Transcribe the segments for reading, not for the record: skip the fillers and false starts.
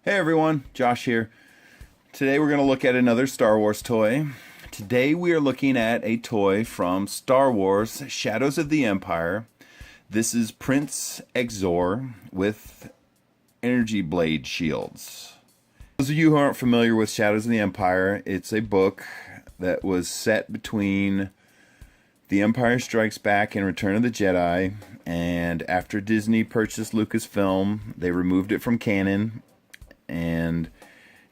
Hey everyone, Josh here. Today we're going to look at another Star Wars toy. Today we are looking at a toy from Star Wars Shadows of the Empire. This is Prince Xizor with energy blade shields. Those of you who aren't familiar with Shadows of the Empire, it's a book that was set between The Empire Strikes Back and Return of the Jedi, and after Disney purchased Lucasfilm, they removed it from canon and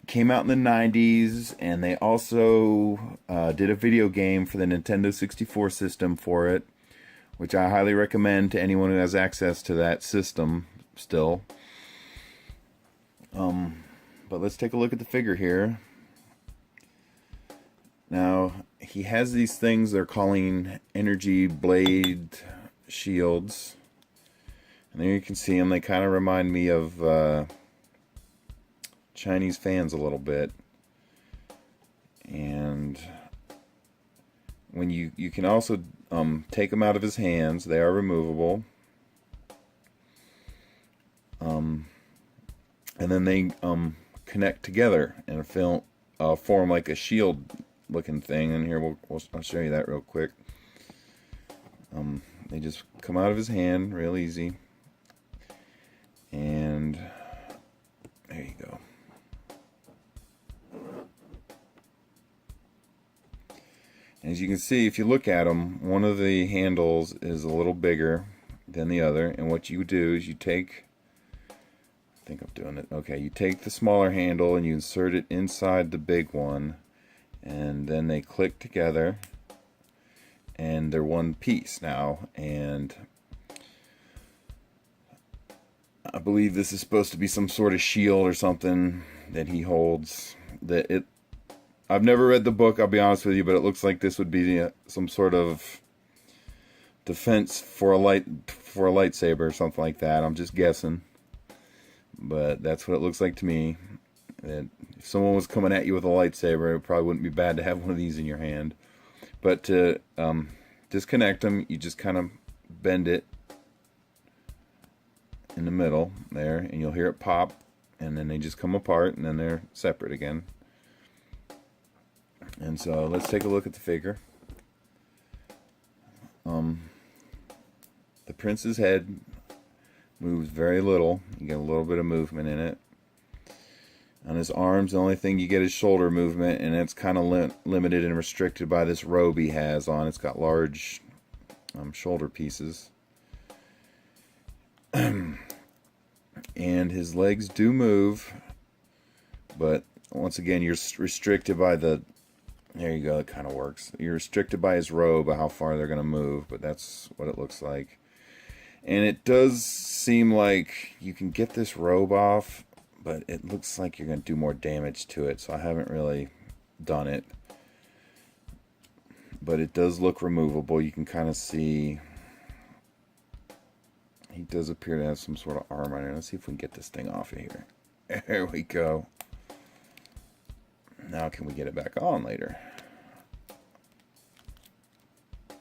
came out in the 90s, and they also did a video game for the Nintendo 64 system for it, which I highly recommend to anyone who has access to that system still. But let's take a look at the figure here. Now, he has these things they're calling energy blade shields. And there you can see them. They kind of remind me of Chinese fans a little bit. And when you can also take them out of his hands. They are removable. And then they connect together and form like a shield looking thing. And here I'll show you that real quick. They just come out of his hand real easy, and there you go. As you can see, if you look at them, one of the handles is a little bigger than the other, and what you do is you take, I think I'm doing it, okay, you take the smaller handle and you insert it inside the big one, and then they click together, and they're one piece now. And I believe this is supposed to be some sort of shield or something that he holds. I've never read the book, I'll be honest with you, but it looks like this would be some sort of defense for a lightsaber or something like that. I'm just guessing, but that's what it looks like to me. That if someone was coming at you with a lightsaber, it probably wouldn't be bad to have one of these in your hand. But to disconnect them, you just kind of bend it in the middle there, and you'll hear it pop, and then they just come apart, and then they're separate again. And so let's take a look at the figure. The prince's head moves very little. You get a little bit of movement in it. On his arms, the only thing you get is shoulder movement, and it's kind of limited and restricted by this robe he has on. It's got large shoulder pieces. And his legs do move, but once again, you're restricted by the... There you go, it kind of works. You're restricted by his robe, how far they're going to move, but that's what it looks like. And it does seem like you can get this robe off, but it looks like you're going to do more damage to it, so I haven't really done it. But it does look removable. You can kind of see he does appear to have some sort of armor on it. Let's see if we can get this thing off of here. There we go. Now can we get it back on later?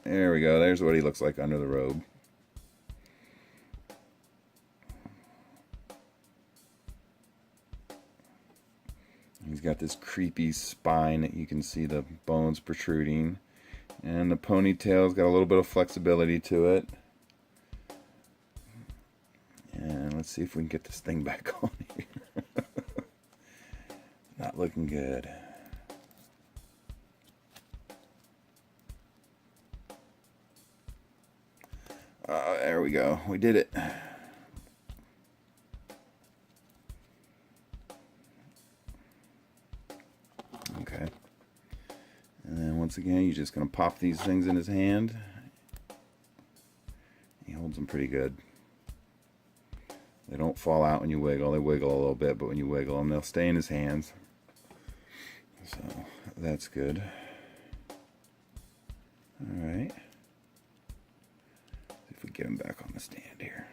There we go. There's what he looks like under the robe. He's got this creepy spine that you can see the bones protruding. And the ponytail's got a little bit of flexibility to it. And let's see if we can get this thing back on here. Not looking good. There we go. We did it. Okay. And then once again, you're just going to pop these things in his hand. He holds them pretty good. They don't fall out when you wiggle. They wiggle a little bit, but when you wiggle them, they'll stay in his hands. So that's good. Alright. See if we get him back on the stand here.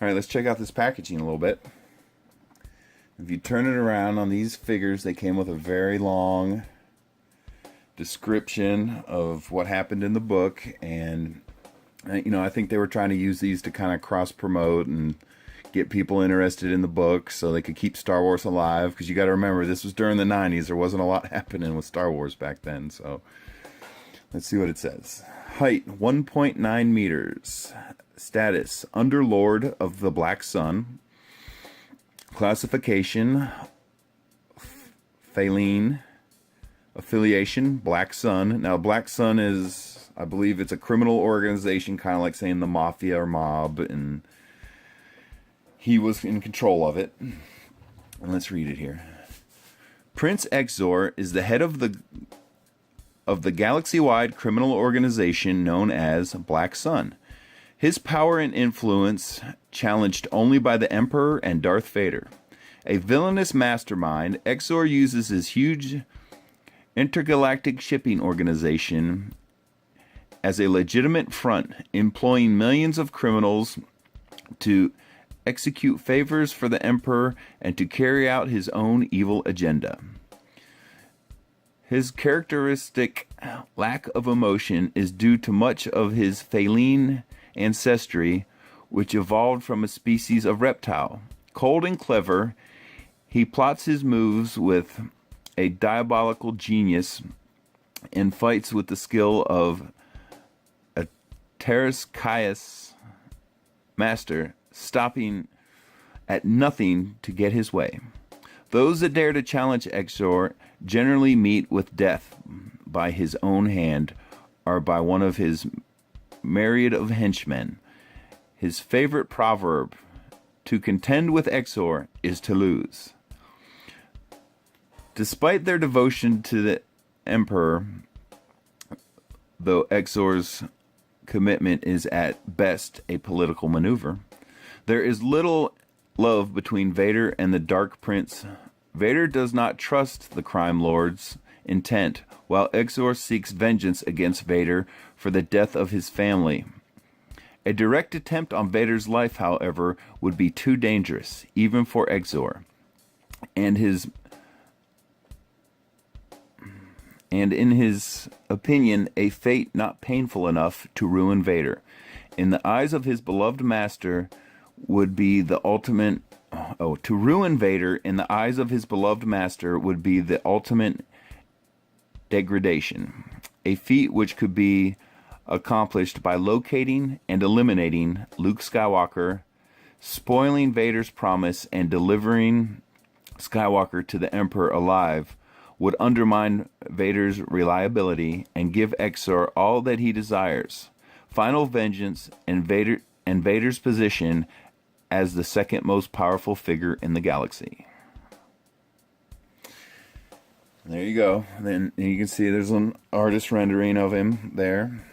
Alright, let's check out this packaging a little bit. If you turn it around on these figures, they came with a very long description of what happened in the book, and you know, I think they were trying to use these to kind of cross promote and get people interested in the book so they could keep Star Wars alive. Because you got to remember, this was during the 90s. There wasn't a lot happening with Star Wars back then. So let's see what it says. Height, 1.9 meters. Status, Underlord of the Black Sun. Classification, Phaline. Affiliation, Black Sun. Now, Black Sun is, I believe it's a criminal organization, kind of like saying the Mafia or mob, and he was in control of it. And let's read it here. Prince Xizor is the head of the galaxy-wide criminal organization known as Black Sun. His power and influence challenged only by the Emperor and Darth Vader. A villainous mastermind, Xizor uses his huge intergalactic shipping organization as a legitimate front, employing millions of criminals to execute favors for the Emperor and to carry out his own evil agenda. His characteristic lack of emotion is due to much of his feline ancestry, which evolved from a species of reptile. Cold and clever, he plots his moves with a diabolical genius and fights with the skill of a Terraskaios master, stopping at nothing to get his way. Those that dare to challenge Xizor generally meet with death by his own hand or by one of his myriad of henchmen. His favorite proverb, to contend with Xizor is to lose. Despite their devotion to the Emperor, though Xizor's commitment is at best a political maneuver, there is little love between Vader and the Dark Prince. Vader does not trust the crime lord's intent, while Xizor seeks vengeance against Vader for the death of his family. A direct attempt on Vader's life, however, would be too dangerous, even for Xizor, and in his opinion, a fate not painful enough to ruin Vader. In the eyes of his beloved master would be the ultimate... to ruin Vader in the eyes of his beloved master would be the ultimate degradation. A feat which could be accomplished by locating and eliminating Luke Skywalker, spoiling Vader's promise, and delivering Skywalker to the Emperor alive, would undermine Vader's reliability and give Xizor all that he desires: final vengeance and Vader's position as the second most powerful figure in the galaxy. There you go. Then you can see there's an artist rendering of him there.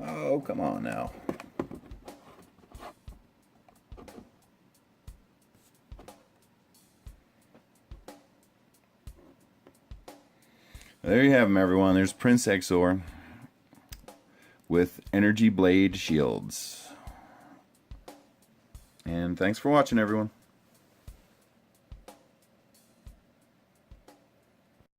Oh, come on now. There you have him, everyone. There's Prince Xizor with energy blade shields. And thanks for watching, everyone.